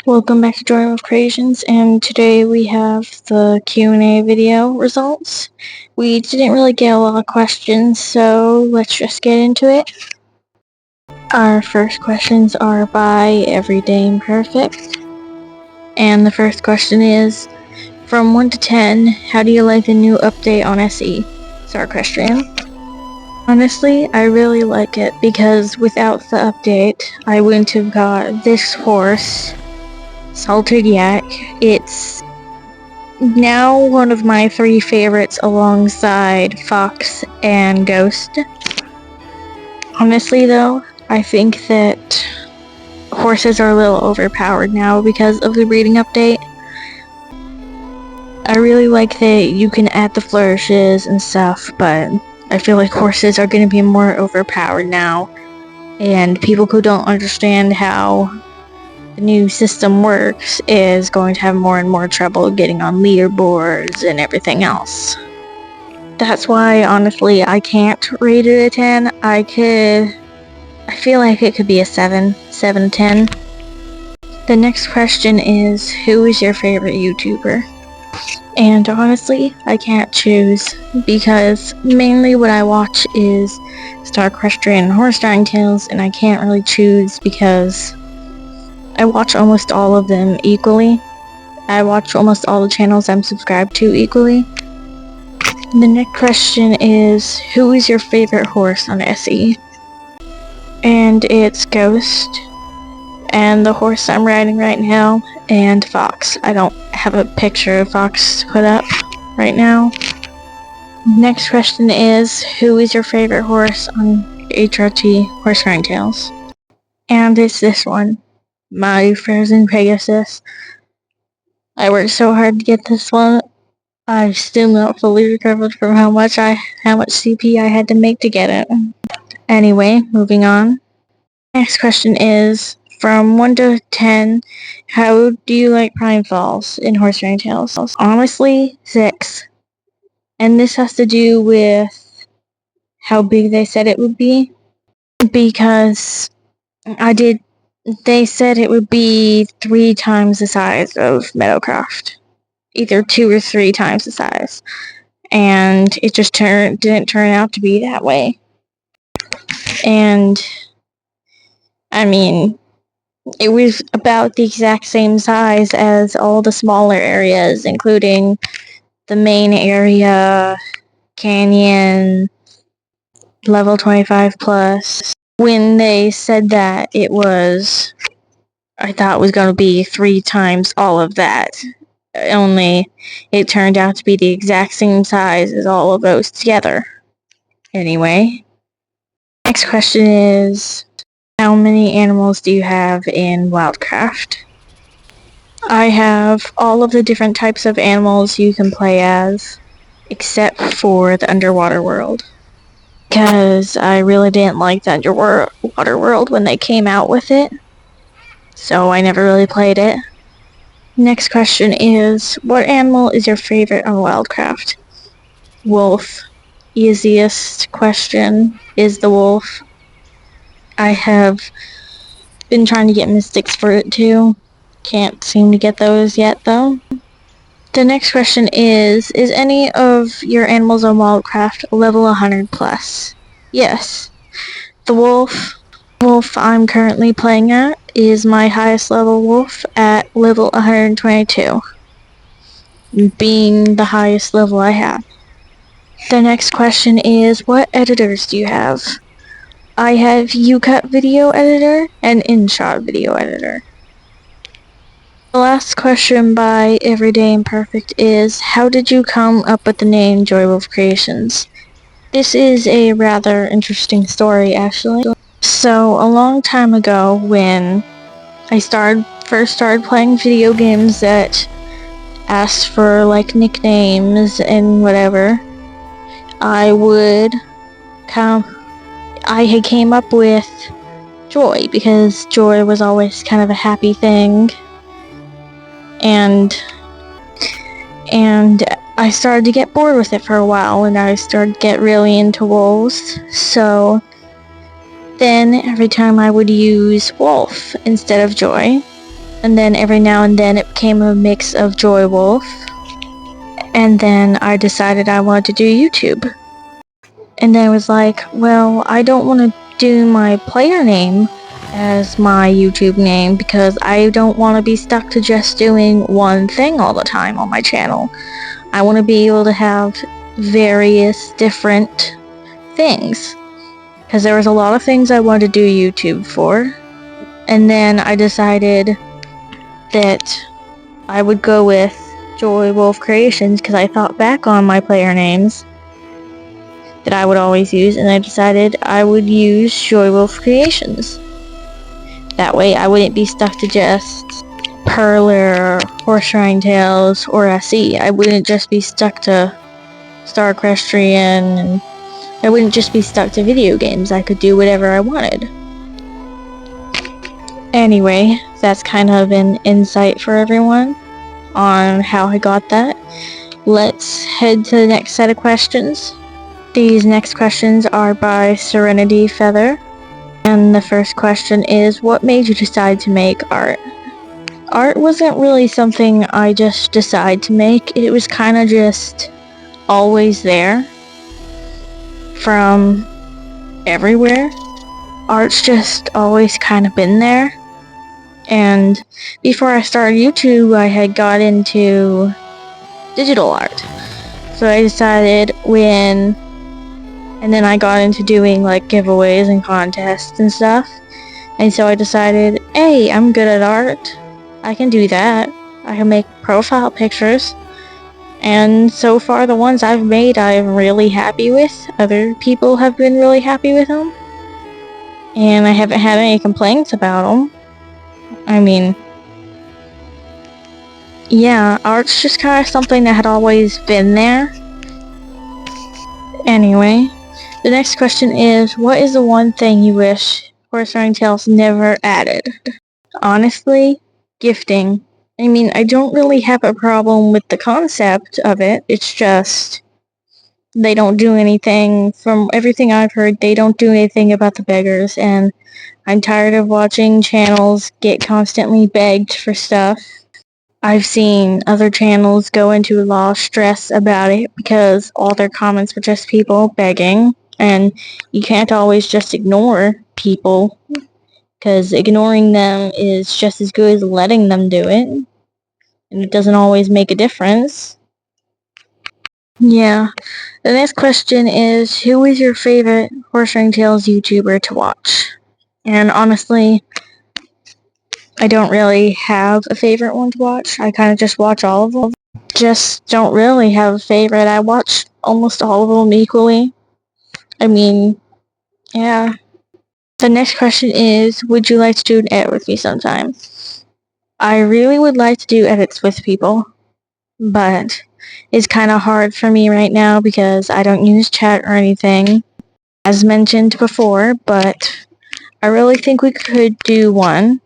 Welcome back to Joy of Creations, and today we have the Q&A video results. We didn't really get a lot of questions, so let's just get into it. Our first questions are by Everyday Imperfect, and the first question is, from 1 to 10, how do you like the new update on SE? It's our question. Honestly, I really like it because without the update, I wouldn't have got this horse, Salted Yak. It's now one of my 3 favorites alongside Fox and Ghost. Honestly though, I think that horses are a little overpowered now because of the breeding update. I really like that you can add the flourishes and stuff, but I feel like horses are going to be more overpowered now, and people who don't understand how the new system works is going to have more and more trouble getting on leaderboards and everything else. That's why, honestly, I can't rate it a 10. I feel like it could be a 7, 10. The next question is, who is your favorite YouTuber? And honestly, I can't choose, because mainly what I watch is Star Equestrian and Horse Drawing Tales, and I can't really choose because I watch almost all of them equally. I watch almost all the channels I'm subscribed to equally. The next question is, who is your favorite horse on SE? And it's Ghost, and the horse I'm riding right now, and Fox. I don't have a picture of Fox to put up right now. Next question is, who is your favorite horse on HRT Horse Drawing Tales? And it's this one, my Frozen Pegasus. I worked so hard to get this one. I'm still not fully recovered from how much CP I had to make to get it. Anyway, moving on. Next question is, from 1 to 10, how do you like Prime Falls in Horse Drawing Tales? Honestly, 6. And this has to do with how big they said it would be. Because they said it would be 3 times the size of Meadowcroft. Either 2 or 3 times the size. And it just didn't turn out to be that way. And I mean, it was about the exact same size as all the smaller areas, including the main area, Canyon, level 25 plus. When they said that, I thought it was going to be 3 times all of that. Only it turned out to be the exact same size as all of those together. Anyway, next question is, how many animals do you have in Wildcraft? I have all of the different types of animals you can play as, except for the underwater world. Because I really didn't like the underwater world when they came out with it, so I never really played it. Next question is, what animal is your favorite on Wildcraft? Wolf. Easiest question is the wolf. I have been trying to get mystics for it too. Can't seem to get those yet though. The next question is any of your animals on Wildcraft level 100 plus? Yes. The wolf I'm currently playing at is my highest level wolf at level 122, being the highest level I have. The next question is, what editors do you have? I have UCut Video Editor and InShot Video Editor. The last question by Everyday Imperfect is, how did you come up with the name Joy of Creations? This is a rather interesting story, actually. So, a long time ago, when I first started playing video games that asked for, like, nicknames and whatever, I had came up with Joy, because joy was always kind of a happy thing. And I started to get bored with it for a while, and I started to get really into wolves. So then every time I would use wolf instead of joy, And then every now and then it became a mix of Joy Wolf. And then I decided I wanted to do YouTube. And then I was like, well, I don't want to do my player name as my YouTube name because I don't want to be stuck to just doing one thing all the time on my channel. I want to be able to have various different things. Because there was a lot of things I wanted to do YouTube for. And then I decided that I would go with Joy Wolf Creations because I thought back on my player names that I would always use, and I decided I would use Joy Wolf Creations. That way I wouldn't be stuck to just Perler, Horse Shrine Tales, or SE. I wouldn't just be stuck to Star Equestrian, and I wouldn't just be stuck to video games. I could do whatever I wanted. Anyway, that's kind of an insight for everyone on how I got that. Let's head to the next set of questions. These next questions are by Serenity Feather. And the first question is, what made you decide to make art? Art wasn't really something I just decided to make. It was kind of just always there from everywhere. Art's just always kind of been there. And before I started YouTube, I had got into digital art. So I decided and then I got into doing like giveaways and contests and stuff. And so I decided, hey, I'm good at art. I can do that. I can make profile pictures. And so far the ones I've made I'm really happy with. Other people have been really happy with them. And I haven't had any complaints about them. I mean, yeah, art's just kind of something that had always been there. Anyway, the next question is, what is the one thing you wish Horse Riding Tales never added? Honestly, gifting. I mean, I don't really have a problem with the concept of it. It's just they don't do anything. From everything I've heard, they don't do anything about the beggars, and I'm tired of watching channels get constantly begged for stuff. I've seen other channels go into a lot of stress about it because all their comments were just people begging, and you can't always just ignore people because ignoring them is just as good as letting them do it, and it doesn't always make a difference. Yeah. The next question is, who is your favorite Horse Ring Tales YouTuber to watch? And honestly, I don't really have a favorite one to watch. I kind of just watch all of them. Just don't really have a favorite. I watch almost all of them equally. I mean, yeah. The next question is, would you like to do an edit with me sometime? I really would like to do edits with people, but it's kind of hard for me right now because I don't use chat or anything, as mentioned before, but I really think we could do one.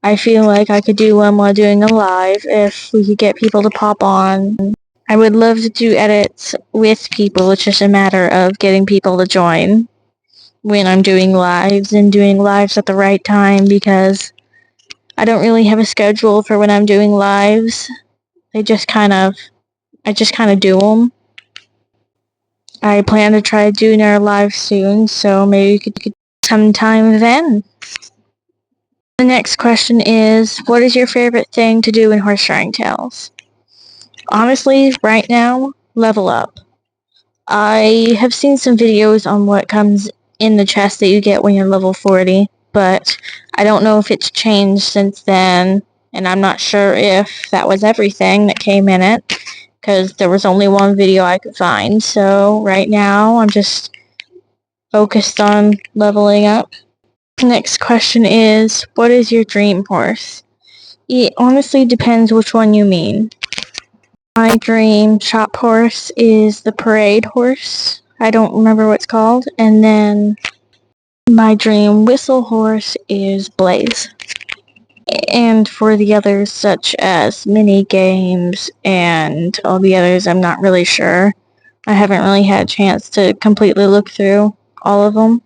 I feel like I could do one while doing a live if we could get people to pop on. I would love to do edits with people. It's just a matter of getting people to join when I'm doing lives and doing lives at the right time because I don't really have a schedule for when I'm doing lives. I just kind of do them. I plan to try doing our live soon, so maybe we could sometime then. The next question is, what is your favorite thing to do in Horse Riding Tales? Honestly, right now, level up. I have seen some videos on what comes in the chest that you get when you're level 40, but I don't know if it's changed since then, and I'm not sure if that was everything that came in it, because there was only one video I could find, so right now I'm just focused on leveling up. Next question is, what is your dream horse? It honestly depends which one you mean. My dream shop horse is the parade horse. I don't remember what it's called. And then my dream whistle horse is Blaze. And for the others, such as mini games and all the others, I'm not really sure. I haven't really had a chance to completely look through all of them.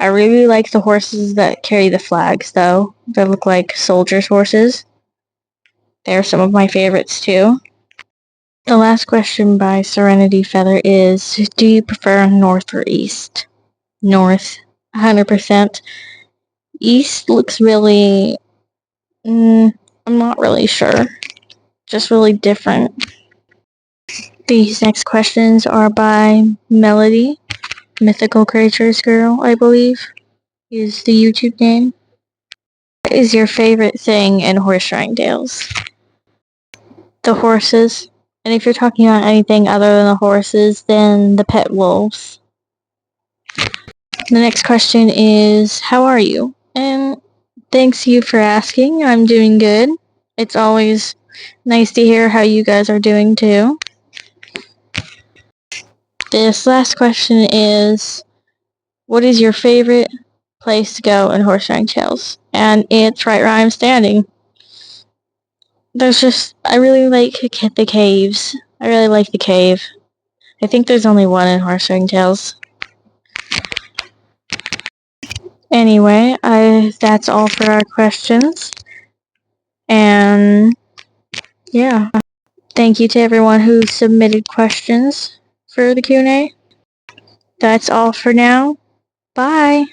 I really like the horses that carry the flags, though. They look like soldiers' horses. They're some of my favorites, too. The last question by Serenity Feather is, do you prefer north or east? North, 100%. East looks really... I'm not really sure. Just really different. These next questions are by Melody. Mythical Creatures Girl, I believe, is the YouTube name. What is your favorite thing in horse riding tales? The horses. And if you're talking about anything other than the horses, then the pet wolves. The next question is, how are you? And thanks you for asking. I'm doing good. It's always nice to hear how you guys are doing too. This last question is, what is your favorite place to go in horse riding tales? And it's right where I'm standing. I really like the caves. I really like the cave. I think there's only one in horse riding tales. Anyway, that's all for our questions. And yeah, thank you to everyone who submitted questions for the Q&A. That's all for now. Bye.